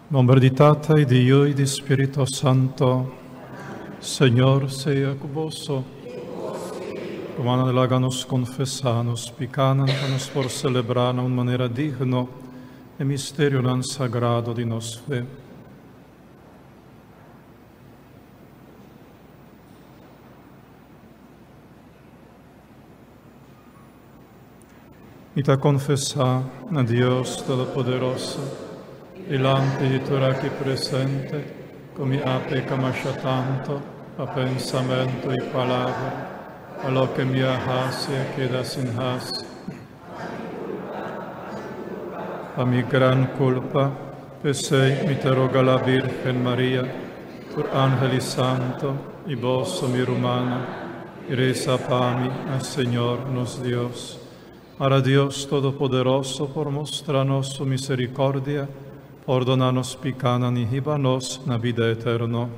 Nombre di Tata e di Io e di Spirito Santo. Señor sea cuboso. Romana láganos confessanos, picanos por celebrar un manera digno e misterio non sagrado di nos fe. Ita confessa a Dios Todopoderoso, delante di tu aquí presente, come ha pecamato tanto, a pensamento e palabra, a lo que me hace queda sin hace. A mi gran culpa, pesei mi te roga la Virgen María, por ángel santo, y vos, mi romana, y reza pami al Señor nos Dios. Ahora Dios Todopoderoso, por mostrarnos su misericordia, perdonarnos picana y híbanos na vida eterna.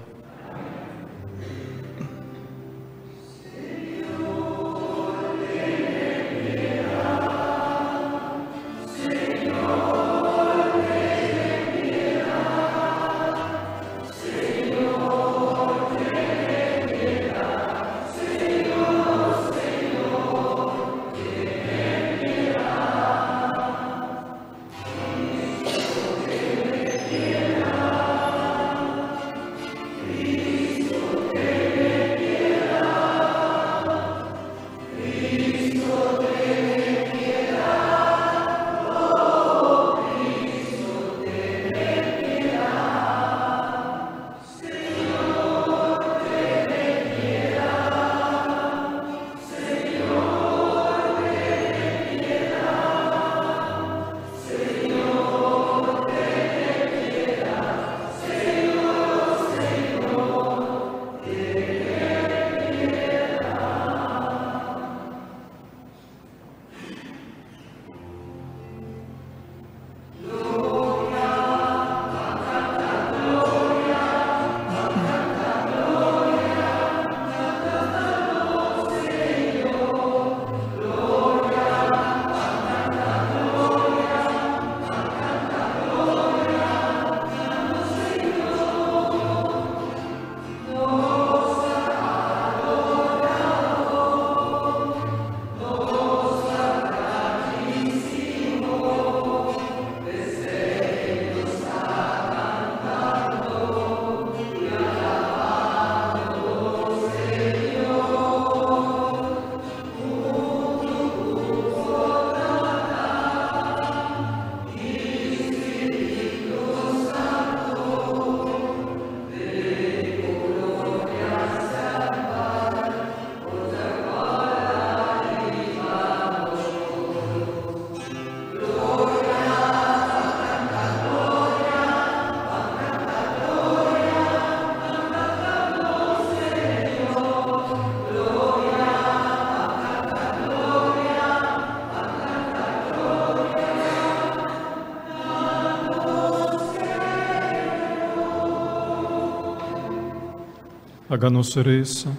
Háganos reza.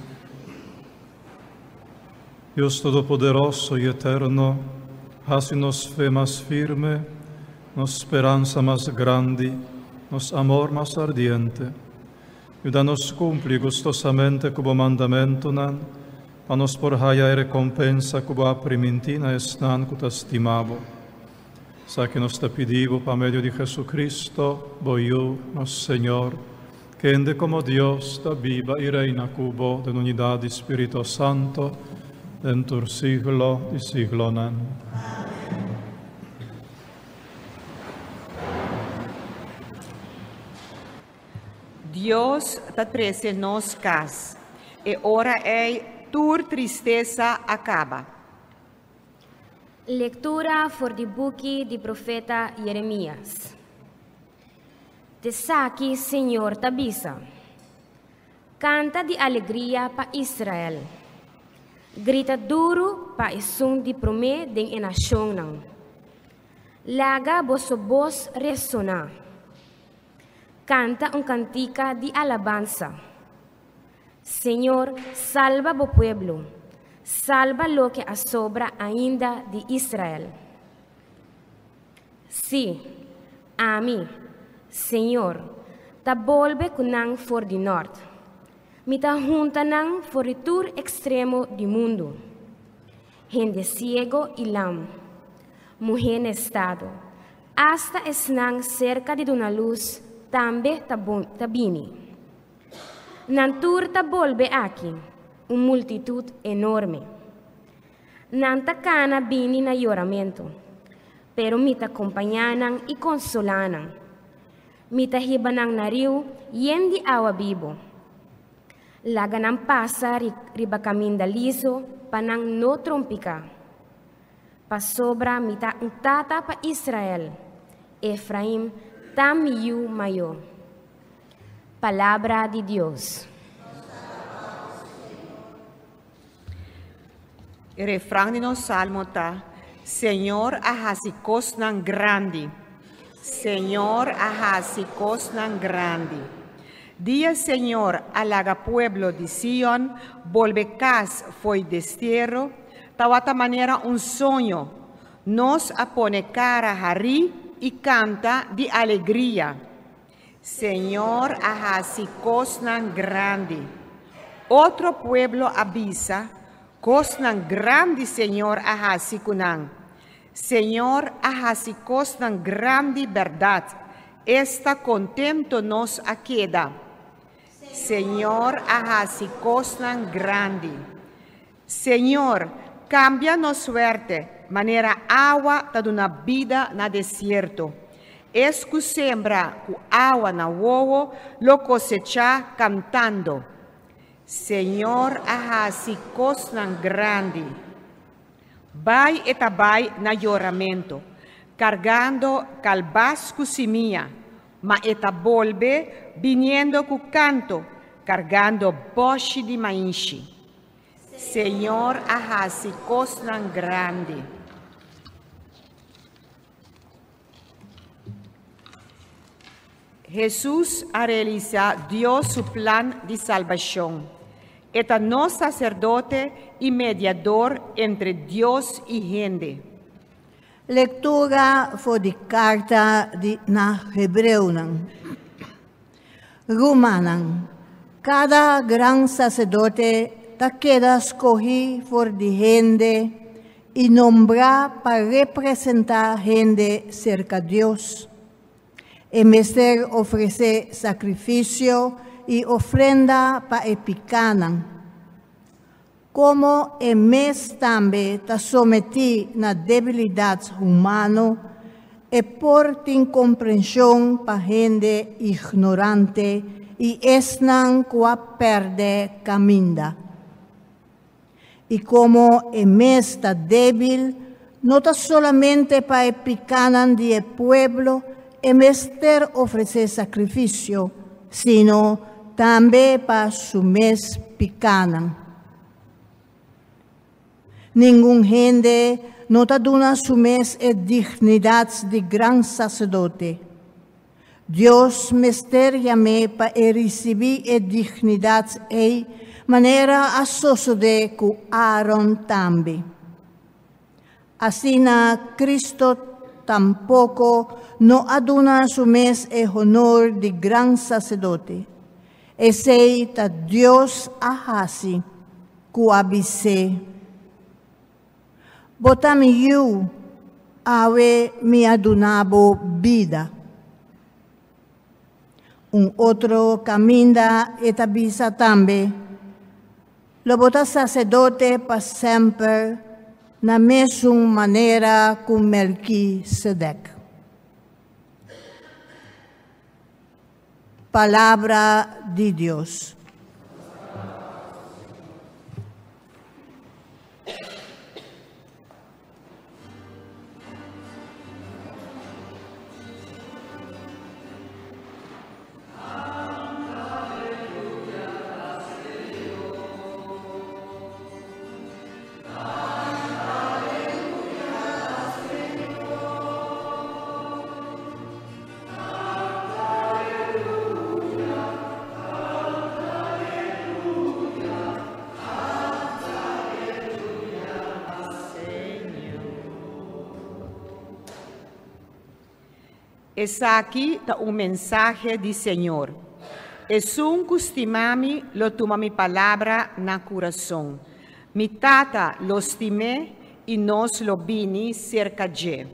Dios Todopoderoso y Eterno, hace-nos fe más firme, nos esperanza más grande, nos amor más ardiente. Ayúdanos cumplir gustosamente cubo mandamento nan, a nos por haya recompensa cubo aprimintina esnan cut estimabo. Sa que nos te pedivo pa medio de Jesucristo, voy nos Señor, que ende como Dios da viva y reina cubo de unidad de Espíritu Santo, dentur siglo y siglo. Dios te trece nos cas, e ora tu tristeza acaba. Lectura voor de boekje de profeta Jeremias. Te saki, Senhor, tabisa. Canta de alegria para Israel. Grita duro para o som de promê de nação não. Laga vosso voz ressonar. Canta cantica de alabanza. Senhor, salva o pueblo. Salva lo que asobra ainda de Israel. Sí, a mí, Senhor, ta bolbe kunang for di norte. Mita junta nang for el tour extremo di mundo. Gente ciego y lam. Mujer en estado. Hasta esnang cerca de una luz tambe tabini. Nantur ta bolbe aquí. Un multitud enorme. Nanta cana bini na lloramento. Pero mita acompañanan y consolanan. Mita hibanang nariu yendi awa bibo. Laganang pasa riba caminda liso panang no trompika. Pasobra mita ang tata pa Israel. Efraim tamiyu mayo. Palabra de Dios. El refrán de nos salmo ta, Señor ahasikos nang grande. Señor ahasikos nang grande. Dia Señor alaga pueblo de Sion, volve cas foi destierro, tawata manera un sonho, nos apone cara hari y canta de alegría. Señor ahasikos nang grande. Otro pueblo avisa, kos nang grande Señor ahasikunang. Señor ahasikos nang grande verdad. Está contento nos aqueda. Señor ahasikos nang grande. Señor, cambia nos suerte, manera agua da una vida na desierto. Es que sembra cu agua na wowo, lo cosecha cantando. Señor ahasikos nang grande. Vai etabay na lloramento, cargando calbasco simia, ma etabolbe viniendo cu canto, cargando boshi di mainchi. Señor ahasikos nang grande. Jesús ha realizado Dios su plan de salvación. Eta no sacerdote y mediador entre Dios y gente. Lectura voor de carta naar Hebreeën. Romanen. Cada gran sacerdote te queda escogido por de gente y nombra para representar gente cerca de Dios. En vez de ofrecer sacrificio y ofrenda para epicanan. Como en mes también te sometí na debilidad humana y por tu incomprensión para gente ignorante y esnan qua perde caminda. Y como en mes está débil, no te solamente para epicanan de pueblo, en vez de ofrecer sacrificio, sino también para su mes picanan. Ningún gente no te da su mes e dignidad de gran sacerdote. Dios me llamé para recibir e dignidad e manera asociada con Aaron también. Así na Cristo tampoco no aduna su mes e honor de gran sacerdote. Ese ta Dios ahasi kuabise. Botami yu ave mi adunabo vida. Un otro caminda etabisa tambe. Lo bota sacerdote para siempre na mesma maneira com Melquisedec. Palavra de Deus. Está aqui um mensagem do Senhor. Es un custimami lo tuma mi palabra na corazón. Mi tata lo estimé y nos lo vini cerca de.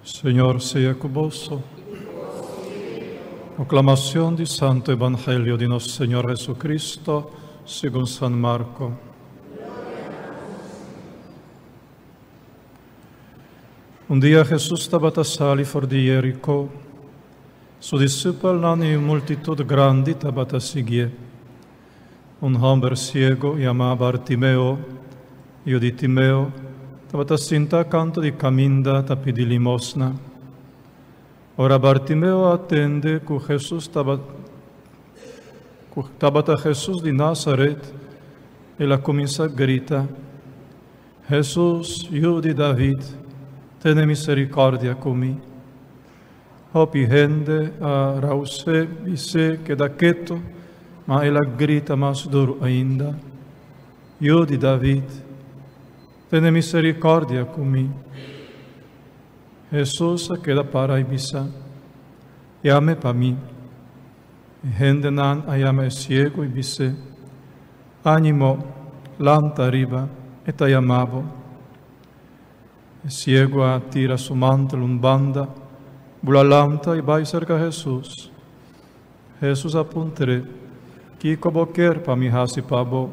Señor sea con vos. Proclamación del Santo Evangelio de nuestro Señor Jesucristo según San Marco. Un día Jesús estaba a salir fuera de Jericó. Su discípulo y una multitud grande estaba a seguir. Un hombre ciego llamado Bartimeo, io di Timeo, estaba sentado a canto di caminda a pedir limosna. Ora Bartimeo atende que Jesús estaba Jesús de Nazaret e la comienza a gritar: Jesús, hijo de David, ten misericordia conmigo. Hopi gente a rause dice que da quieto, ma ela grita más duro ainda: Hijo de David, ten misericordia conmigo. Jesús se queda para y dice: llame para mí. Y gente nan llama ciego y dice: ánimo, lanta arriba, y te llamaba. El ciego tira su manto en banda, bula lanta y va cerca a Jesús. Jesús apuntere, que como quer para mi hasi pabo.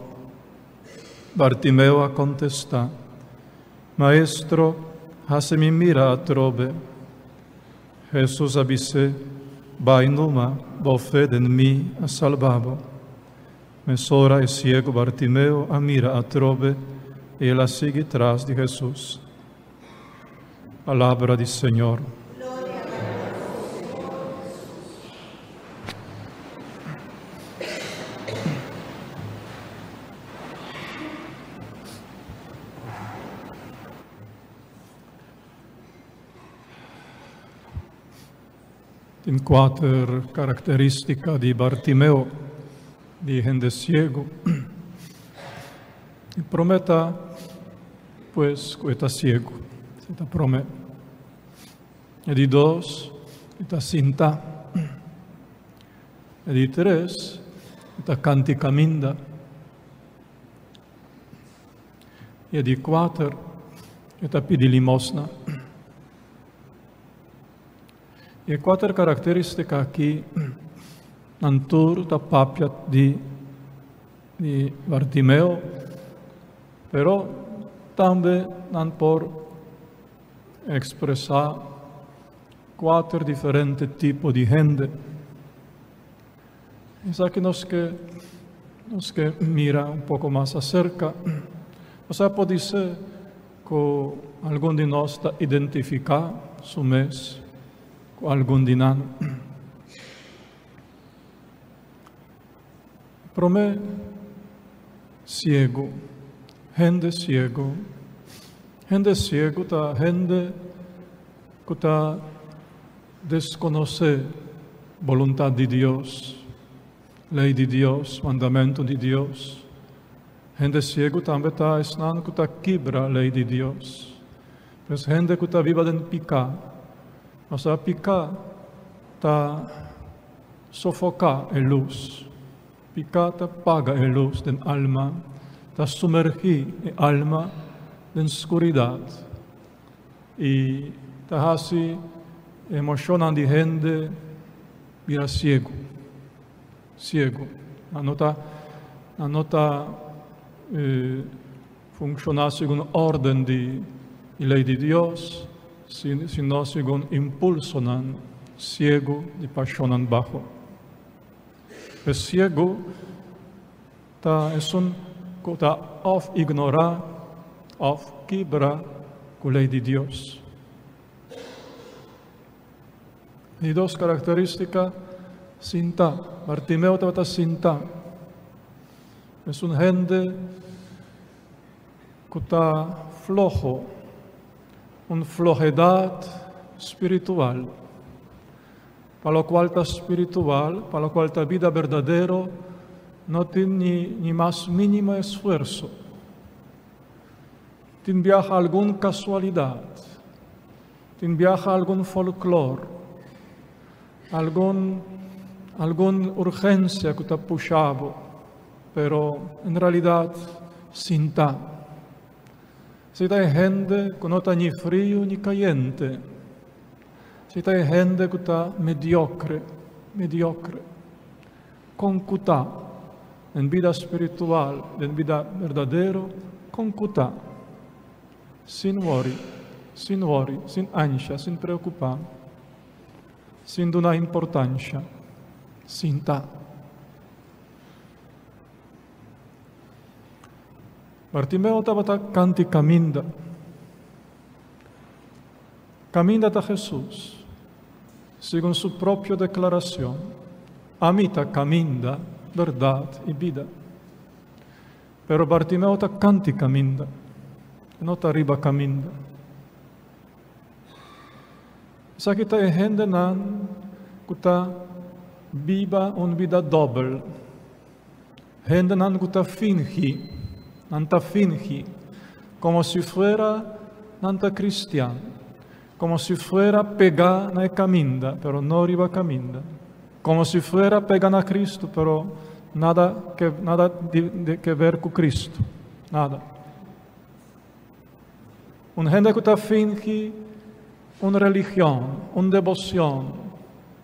Bartimeo contesta: Maestro, haceme mira a trobe. Jesús avise: vai numa, bo fede en mí a salvavo. Mesora e ciego Bartimeo a mira a trobe e ela sigue tras de Jesús. Palabra del Señor. In quater característica di Bartimeo, di gente ciego, y prometa, pues, que está ciego, se te promete. E di dos, está cinta. E di tres, está canti caminda. E di quater, está pidi limosna. E quattro caratteristiche aqui, nantur da papia di Bartimeo, però também non por expressar quattro differenti tipi di gente. E sa che nos que mira un poco más acerca, o sea, può dire che alcuni di noi identifica su mes, algún dinano. Pro me, ciego, gente ciego ta gente que ta desconoce voluntad de Dios, ley de Dios, mandamento de Dios. Gente ciego también ta esnan que ta quebra ley de Dios. Pues gente que ta viva en pecado. O sea, picar está sofocar a luz. Picar está paga a luz del alma. Está sumergir el alma en oscuridad. Y está así emocionando a gente mira ciego. Ciego. No está funcionando según orden de ley de Dios, sino según impulso ciego de pasión bajo. El ciego es un que está of ignorar, of quebrar la ley de Dios. Y dos características, sinta. Bartimeo te sinta. Es un gente que está flojo, una flojedad espiritual, para lo cual está espiritual, para lo cual está vida verdadero, no tiene ni más mínimo esfuerzo. Tiene viaja alguna casualidad, tiene viaja algún folclore, alguna urgencia que está puxado, pero en realidad sinta. Si hay gente que no está ni frío ni caliente, si hay gente que está mediocre, concuta en vida espiritual, en vida verdadera, concuta, sin worry, sin ansia, sin preocupar, sin una importancia, sinta. Bartimeo estaba canti caminda a Jesús, según su propia declaración, amita caminda, verdad y vida. Pero Bartimeo está canti caminda, no está arriba caminda. Sa que está gente que está viva una vida doble, gente que está fingi, como si fuera nanta cristiano, como si fuera pegada na caminda, pero no arriba caminda, como si fuera pegada a Cristo, pero nada que ver con Cristo, nada. Una gente que está fingi una religión, una devoción,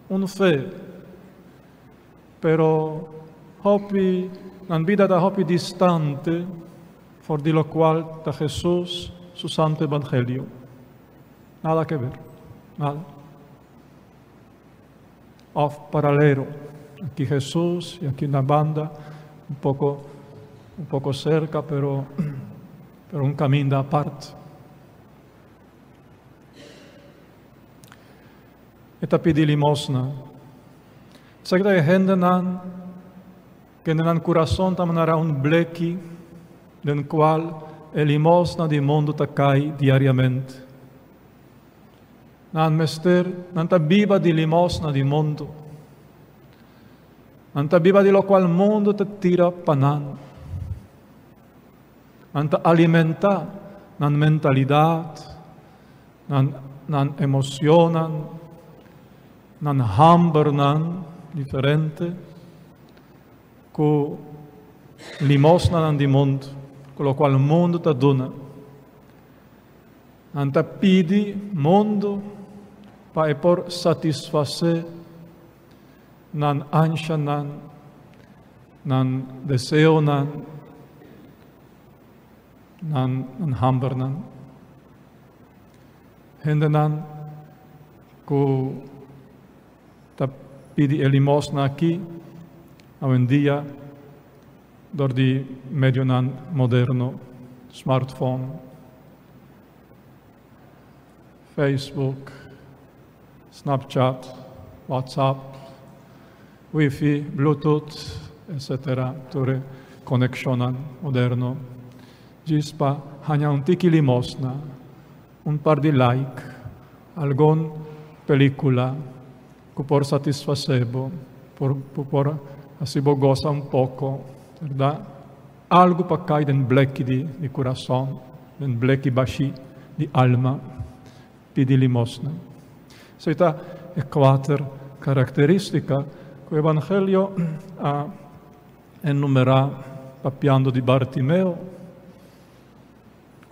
una fe, pero la vida está distante, por di lo cual está Jesús, su santo evangelio. Nada que ver, nada. Off paralelo. Aquí Jesús y aquí una banda, un poco cerca, pero un camino aparte. Esta pidi limosna. Sé que hay gente que en el corazón también un blequi, del cual el limosna del mundo te cae diariamente. Nan mester, nanta viva di limosna del mundo. Nanta viva di lo qual il mondo te tira panan. Nanta alimenta nan mentalidad, nan emocionan, nan hamber nan differente, cu limosna nan di mondo, con lo qual il mondo te dona. Nanta pidi mondo pa e por satisfacer nan ansia nan deseo nan hamber nan. Gente nan ku ta pidi limosna aquí, hoy en día, door di medio nan moderno, smartphone, Facebook, Snapchat, WhatsApp, Wi-Fi, Bluetooth, etc. Które connexionan moderno. Gispa hanya un tiki limosna, un par di like, algon película, que por satisfacebo, por asibo goza un poco, ¿verdad? Algo para caer den blequi di corazón, den blequi bashi di alma, pidi limosna. Esta è quattro caratteristica che l'Evangelio enumera papiando di Bartimeo,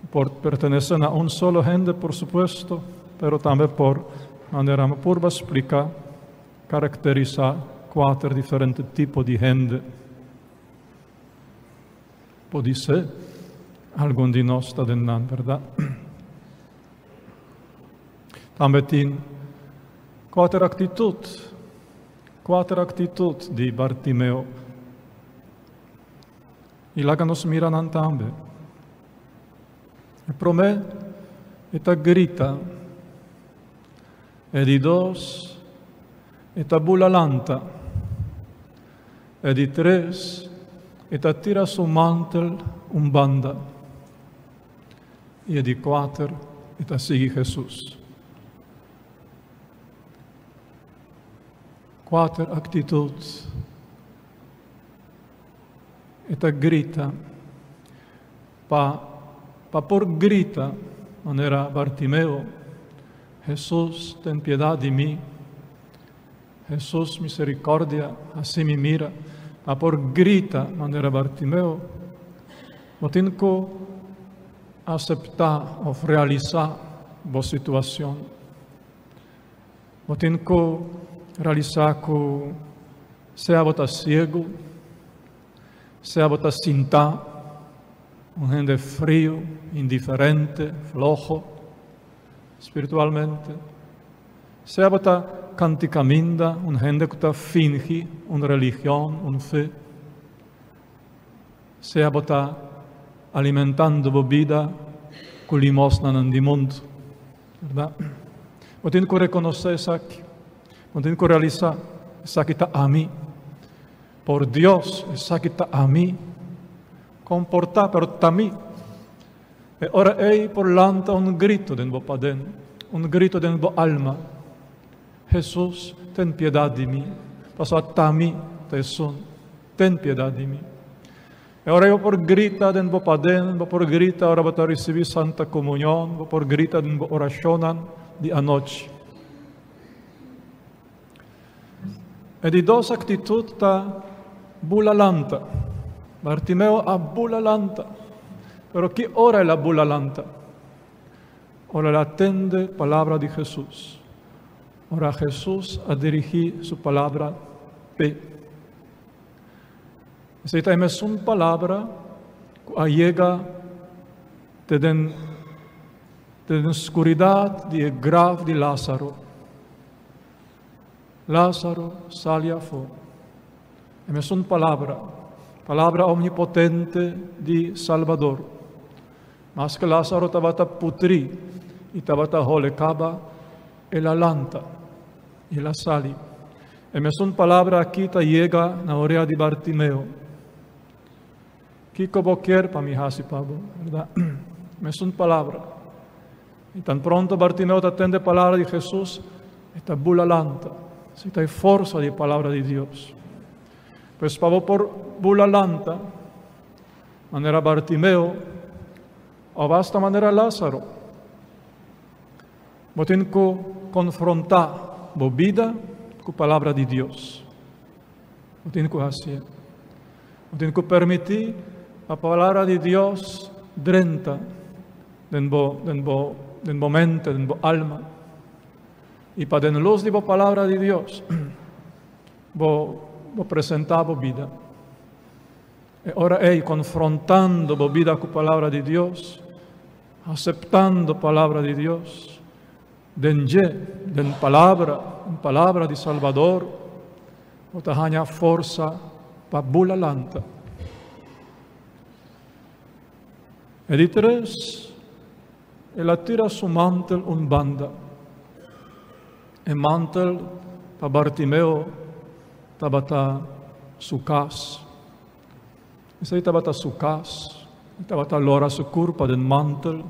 por pertenecer a un solo gente, por supuesto, pero también por manera purba explica, caracteriza quattro differenti tipi di gente. Può ser algún di noi sta dennan, ¿verdad? También quattro actitud di Bartimeo. E lá que nos miran também. E para mim, esta grita é de dois eta bulalanta. E di 3, eta tira su mantel banda. E di 4, eta sigue Jesús. 4 actitudes. Eta grita, pa por grita, non era Bartimeo, Jesús, ten piedad de mí, Jesús, misericordia, así me mira, pa por grita, non era Bartimeo, no tengo que aceptar o realizar la situación, no tengo que realizar que sea bota ciego, sea bota cinta, un gente frío, indiferente, flojo, espiritualmente. Sea bota canticaminda, un gente que está fingi una religión, una fe. Sea bota alimentando bebida con limosna en el mundo, ¿verdad? No tengo que reconocer eso aquí, no tengo que realizar eso que está a mí. Por Dios, eso que está a mí, comportar, pero está a mí. E ora por lanta un grito dentro padén, un grito dentro alma. Jesús, ten piedad de mí. Paso a mí, Jesús, ten piedad de mí. E ora por grita dentro padén, por grita, ora voy a recibir Santa Comunión, por grita dentro oración de anoche. E di 2 actitudes ta bulalanta. Bartimeo a bulalanta. Pero ¿qué hora es la bulalanta? Ora la atende palabra de Jesús. Ora Jesús a dirigir su palabra P. Esta es una palabra que llega de la oscuridad de grave de Lázaro. Lázaro sale afuera. Es una palabra omnipotente de Salvador. Mas que Lázaro estaba putri y estaba holecaba, él la lanta y la sali. Es una palabra aquí que llega a la orilla de Bartimeo. ¿Qué como quiere para mi hasi, Pablo? ¿Verdad? Es una palabra. Y tan pronto Bartimeo atende palabra de Jesús, esta bula lanta. Si hay fuerza de palabra de Dios. Pues Pablo por bula lanta, manera Bartimeo, o basta manera Lázaro. Vos tenés que confrontar la vida con la palabra de Dios. Vos tenés que hacer. Vos tenés que permitir la palabra de Dios drenta en la mente, en la alma. Y para la luz de la palabra de Dios, vos presentar la vida. E ora confrontando la vida con la palabra de Dios, aceptando la palabra de Dios, den palabra de Salvador, o te hanya fuerza para bula lanta. E di 3, e la tira su mantel banda. E mantel para Bartimeo estaba su casa. E estaba su casa, estaba l'ora su curpa del mantel,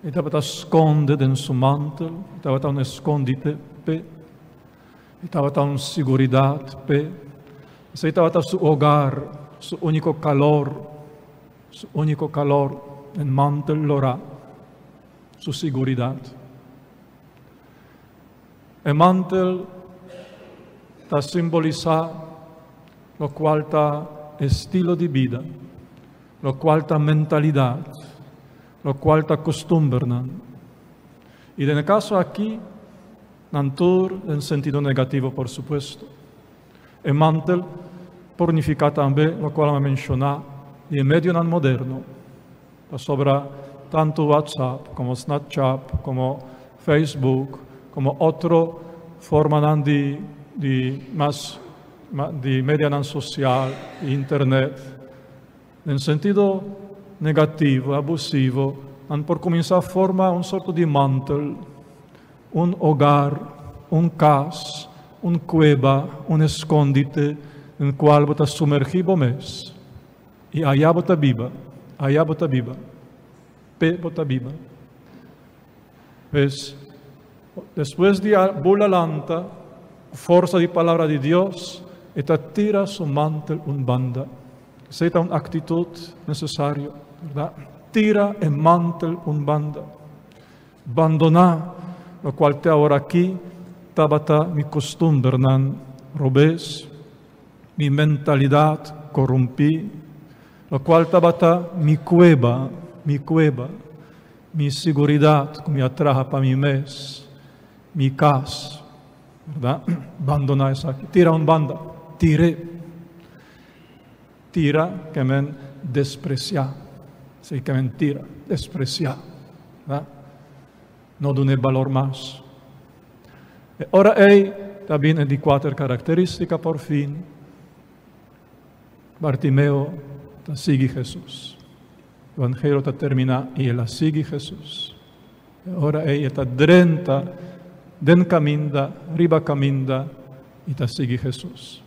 estaba esconde den su mantel, estaba un escondite pe, estaba una seguridad pe, estaba su hogar, su único calor en mantel l'ora, su seguridad. El mantel está simbolizado lo cual está estilo de vida, lo cual está mentalidad, lo cual está costumbre. Y en el caso aquí, Nantur en sentido negativo, por supuesto. El mantel pornifica también, lo cual me mencioné, y en medio moderno, sobre tanto WhatsApp, como Snapchat, como Facebook, como otra forma de media social, Internet, en sentido negativo, abusivo, han por comenzar a formar un sorto de mantel, un hogar, un casa, un cueva, un escondite en el cual bota sumergido mes. Y allá bota viva, pe bota viva. Pues, después de bula lanta, forza di palabra di Dios, eta tira su mantel un banda. Esta una actitud necesaria, ¿verdad? Tira el mantel un banda. Abandona, lo cual te ahora aquí, tabata mi costumbre, nan, robes, mi mentalidad corrompí, lo cual tabata mi cueva, mi seguridad, que me atraja para mi mes, mi casa, ¿verdad? Abandona esa aquí. Tira un banda, tira que me desprecia, sí que mentira, desprecia, ¿verdad? No dune valor más. Ora ei también en di quattro características por fin. Bartimeo ta sigue Jesús. El Evangelio ta termina y él sigue Jesús. Ora ei ta drenta, den caminda, riba caminda y ta sigue Jesús.